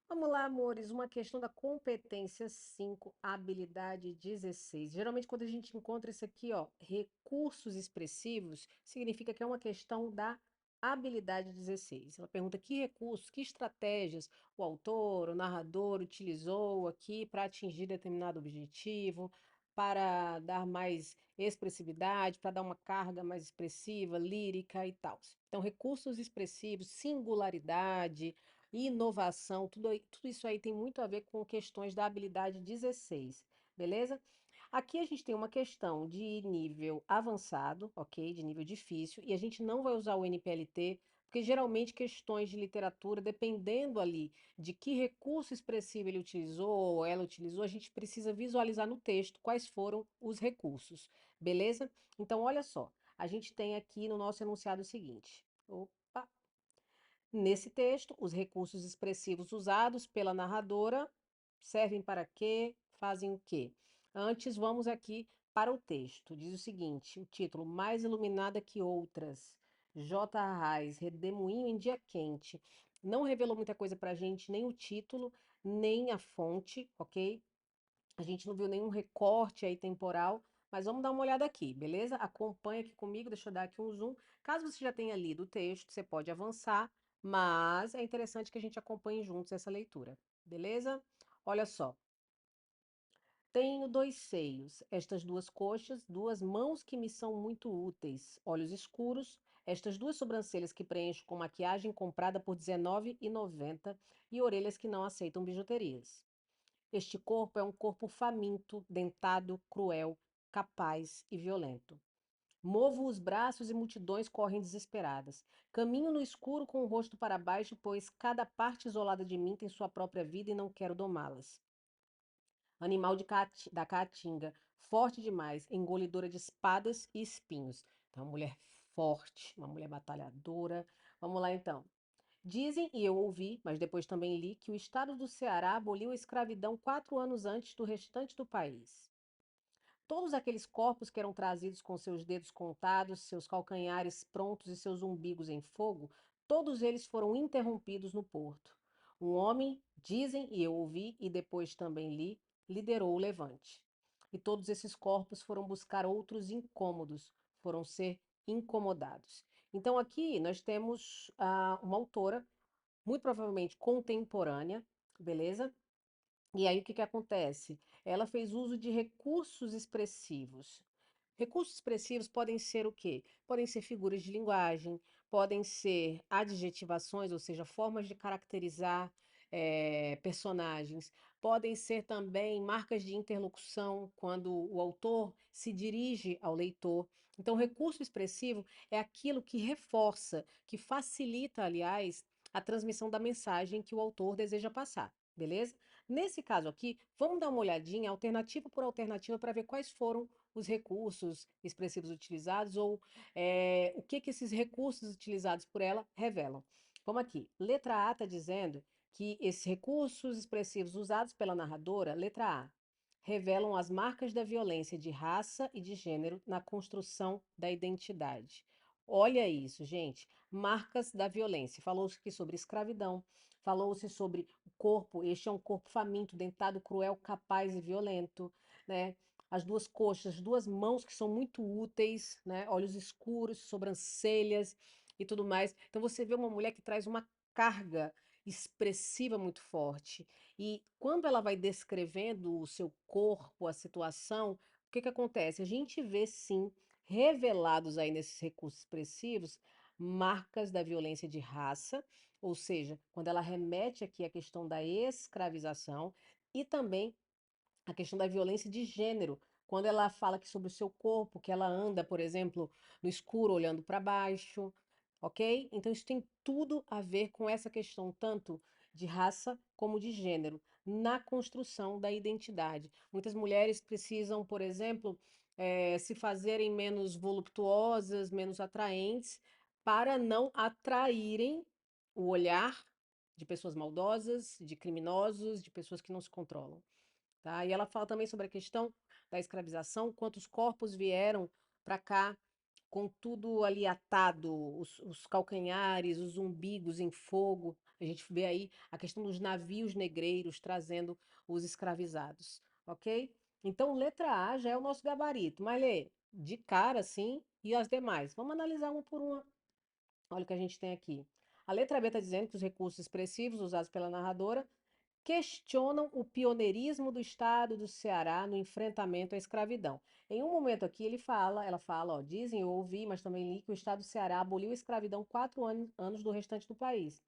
Vamos lá, amores, uma questão da competência 5, habilidade 16. Geralmente, quando a gente encontra isso aqui, ó, recursos expressivos, significa que é uma questão da habilidade 16. Ela pergunta que recursos, que estratégias o autor, o narrador utilizou aqui para atingir determinado objetivo, para dar mais expressividade, para dar uma carga mais expressiva, lírica e tal. Então, recursos expressivos, singularidade, inovação, tudo isso aí tem muito a ver com questões da habilidade 16, beleza? Aqui a gente tem uma questão de nível avançado, ok? De nível difícil, e a gente não vai usar o NPLT, porque geralmente questões de literatura, dependendo ali de que recurso expressivo ele utilizou ou ela utilizou, a gente precisa visualizar no texto quais foram os recursos, beleza? Então, olha só, a gente tem aqui no nosso enunciado o seguinte. Opa! Nesse texto, os recursos expressivos usados pela narradora servem para quê? Fazem o quê? Antes, vamos aqui para o texto. Diz o seguinte: o título Mais Iluminada que Outras, J. Arraes, Redemoinho em Dia Quente. Não revelou muita coisa para a gente, nem o título, nem a fonte, ok? A gente não viu nenhum recorte aí temporal, mas vamos dar uma olhada aqui, beleza? Acompanha aqui comigo, deixa eu dar aqui um zoom. Caso você já tenha lido o texto, você pode avançar, mas é interessante que a gente acompanhe juntos essa leitura, beleza? Olha só. Tenho dois seios, estas duas coxas, duas mãos que me são muito úteis, olhos escuros, estas duas sobrancelhas que preencho com maquiagem comprada por R$19,90 e orelhas que não aceitam bijuterias. Este corpo é um corpo faminto, dentado, cruel, capaz e violento. Movo os braços e multidões correm desesperadas. Caminho no escuro com o rosto para baixo, pois cada parte isolada de mim tem sua própria vida e não quero domá-las. Animal da caatinga, forte demais, engolidora de espadas e espinhos. Então, uma mulher forte, uma mulher batalhadora. Vamos lá então. Dizem, e eu ouvi, mas depois também li, que o estado do Ceará aboliu a escravidão 4 anos antes do restante do país. Todos aqueles corpos que eram trazidos com seus dedos contados, seus calcanhares prontos e seus umbigos em fogo, todos eles foram interrompidos no porto. Um homem, dizem, e eu ouvi, e depois também li, liderou o levante. E todos esses corpos foram buscar outros incômodos, foram ser incomodados. Então aqui nós temos uma autora muito provavelmente contemporânea, beleza? E aí o que que acontece? Ela fez uso de recursos expressivos. Recursos expressivos podem ser o quê? Podem ser figuras de linguagem, podem ser adjetivações, ou seja, formas de caracterizar personagens, podem ser também marcas de interlocução, quando o autor se dirige ao leitor. Então, recurso expressivo é aquilo que reforça, que facilita, aliás, a transmissão da mensagem que o autor deseja passar, beleza? Nesse caso aqui, vamos dar uma olhadinha, alternativa por alternativa, para ver quais foram os recursos expressivos utilizados ou o que que esses recursos utilizados por ela revelam. Vamos aqui. Letra A está dizendo que esses recursos expressivos usados pela narradora, letra A, revelam as marcas da violência de raça e de gênero na construção da identidade. Olha isso, gente. Marcas da violência. Falou-se aqui sobre escravidão, falou-se sobre o corpo. Este é um corpo faminto, dentado, cruel, capaz e violento, né? As duas coxas, as duas mãos que são muito úteis, né? Olhos escuros, sobrancelhas e tudo mais. Então você vê uma mulher que traz uma carga expressiva muito forte. E quando ela vai descrevendo o seu corpo, a situação, o que que acontece? A gente vê sim revelados aí nesses recursos expressivos marcas da violência de raça, ou seja, quando ela remete aqui à questão da escravização e também a questão da violência de gênero, quando ela fala que sobre o seu corpo, que ela anda, por exemplo, no escuro olhando para baixo, ok? Então isso tem tudo a ver com essa questão tanto de raça como de gênero na construção da identidade. Muitas mulheres precisam, por exemplo, se fazerem menos voluptuosas, menos atraentes, para não atraírem o olhar de pessoas maldosas, de criminosos, de pessoas que não se controlam. Tá? E ela fala também sobre a questão da escravização, quantos corpos vieram para cá com tudo ali atado, os calcanhares, os umbigos em fogo. A gente vê aí a questão dos navios negreiros trazendo os escravizados, ok? Então, letra A já é o nosso gabarito. Mas lê, de cara, sim, e as demais? Vamos analisar uma por uma. Olha o que a gente tem aqui. A letra B está dizendo que os recursos expressivos usados pela narradora questionam o pioneirismo do Estado do Ceará no enfrentamento à escravidão. Em um momento aqui ela fala, ó, dizem, eu ouvi, mas também li que o Estado do Ceará aboliu a escravidão 4 anos do restante do país.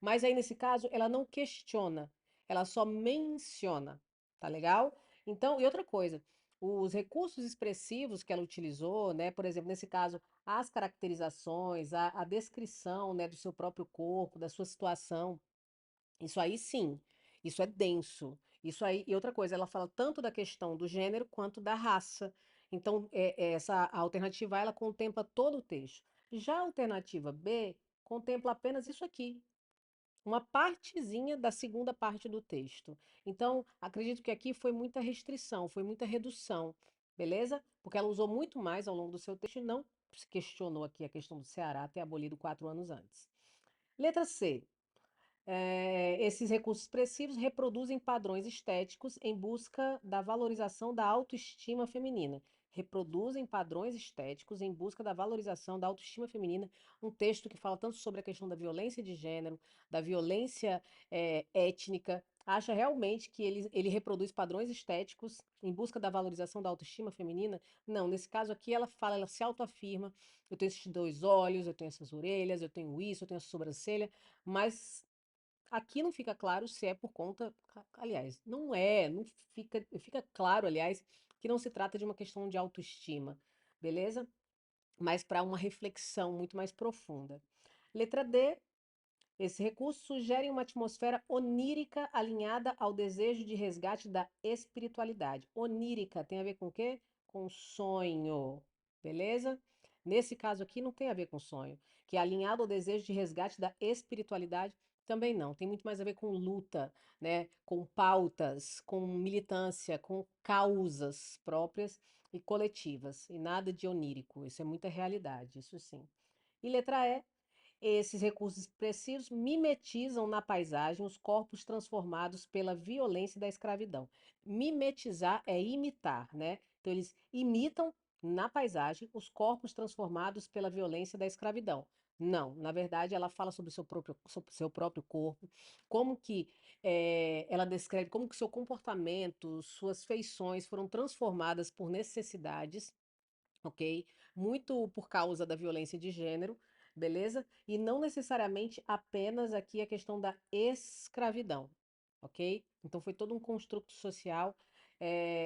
Mas aí, nesse caso, ela não questiona, ela só menciona, tá legal? Então, e outra coisa, os recursos expressivos que ela utilizou, né, por exemplo, nesse caso, as caracterizações, a descrição, né, do seu próprio corpo, da sua situação, isso aí sim, isso é denso. Isso aí, e outra coisa, ela fala tanto da questão do gênero quanto da raça. Então, essa alternativa A, ela contempla todo o texto. Já a alternativa B contempla apenas isso aqui, uma partezinha da segunda parte do texto. Então, acredito que aqui foi muita restrição, foi muita redução, beleza? Porque ela usou muito mais ao longo do seu texto e não se questionou aqui a questão do Ceará ter abolido 4 anos antes. Letra C. Esses recursos expressivos reproduzem padrões estéticos em busca da valorização da autoestima feminina. Reproduzem padrões estéticos em busca da valorização da autoestima feminina. Um texto que fala tanto sobre a questão da violência de gênero, da violência étnica. Acha realmente que ele reproduz padrões estéticos em busca da valorização da autoestima feminina? Não, nesse caso aqui ela fala, ela se autoafirma. Eu tenho esses 2 olhos, eu tenho essas orelhas, eu tenho isso, eu tenho essa sobrancelha, mas aqui não fica claro se é por conta, aliás, não é, não fica claro, aliás, que não se trata de uma questão de autoestima, beleza? Mas para uma reflexão muito mais profunda. Letra D, esse recurso sugere uma atmosfera onírica alinhada ao desejo de resgate da espiritualidade. Onírica tem a ver com o quê? Com sonho, beleza? Nesse caso aqui não tem a ver com sonho, que é alinhado ao desejo de resgate da espiritualidade, também não. Tem muito mais a ver com luta, né? Com pautas, com militância, com causas próprias e coletivas, e nada de onírico. Isso é muita realidade, isso sim. E letra E, esses recursos expressivos mimetizam na paisagem os corpos transformados pela violência da escravidão. Mimetizar é imitar, né? Então, eles imitam na paisagem os corpos transformados pela violência da escravidão. Não, na verdade, ela fala sobre seu próprio corpo, como que ela descreve como que seu comportamento, suas feições foram transformadas por necessidades, ok? Muito por causa da violência de gênero, beleza? E não necessariamente apenas aqui a questão da escravidão, ok? Então foi todo um construto social.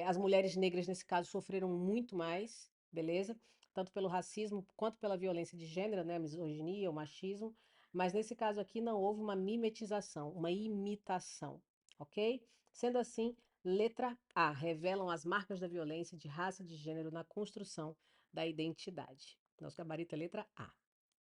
As mulheres negras, nesse caso, sofreram muito mais, beleza? Tanto pelo racismo quanto pela violência de gênero, né? A misoginia, o machismo. Mas nesse caso aqui não houve uma mimetização, uma imitação, ok? Sendo assim, letra A, revelam as marcas da violência de raça e de gênero na construção da identidade. Nosso gabarito é letra A.